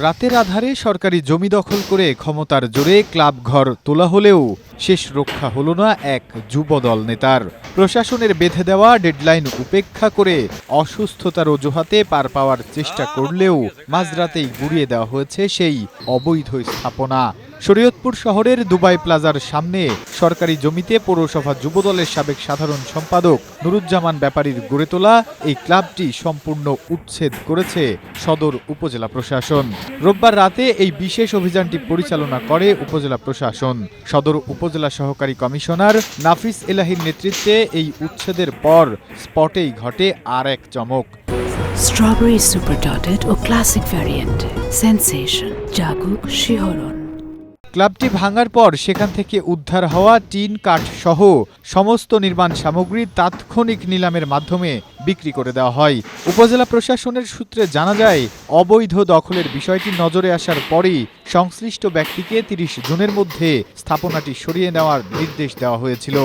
রাতের আধারে সরকারি জমি দখল করে ক্ষমতার জোরে ক্লাব ঘর তোলা হলেও শেষ রক্ষা হলো না এক যুবদল নেতার। প্রশাসনের বেঁধে দেওয়া ডেডলাইন উপেক্ষা করে অসুস্থতার অজুহাতে পার পাওয়ার চেষ্টা করলেও মাঝরাতেই গুড়িয়ে দেওয়া হয়েছে সেই অবৈধ স্থাপনা। শরীয়তপুর শহরের দুবাই প্লাজার সামনে সরকারি জমিতে পৌরসভা যুবদলের সাবেক সাধারণ সম্পাদক নুরুজ্জামান ব্যাপারীর গড়ে তোলা এই ক্লাবটি সম্পূর্ণ উচ্ছেদ করেছে সদর উপজেলা প্রশাসন। রোববার রাতে এই বিশেষ অভিযানটি পরিচালনা করে উপজেলা প্রশাসন। সদর উপজেলা সহকারী কমিশনার নাফিস এলাহীর নেতৃত্বে এই উচ্ছেদের পর স্পটেই ঘটে আর এক চমক। স্ট্রবেরি সুপার ডটেড ও ক্লাসিক ভ্যারিয়েন্টে সেন্সেশন জাগুক শিহরণ। ক্লাবটি ভাঙার পর সেখান থেকে উদ্ধার হওয়া টিন কাঠ সহ সমস্ত নির্মাণ সামগ্রী তাৎক্ষণিক নিলামের মাধ্যমে বিক্রি করে দেওয়া হয়। উপজেলা প্রশাসনের সূত্রে জানা যায়, অবৈধ দখলের বিষয়টি নজরে আসার পরই সংশ্লিষ্ট ব্যক্তিকে 30 জুনের মধ্যে স্থাপনাটি সরিয়ে নেওয়ার নির্দেশ দেওয়া হয়েছিল।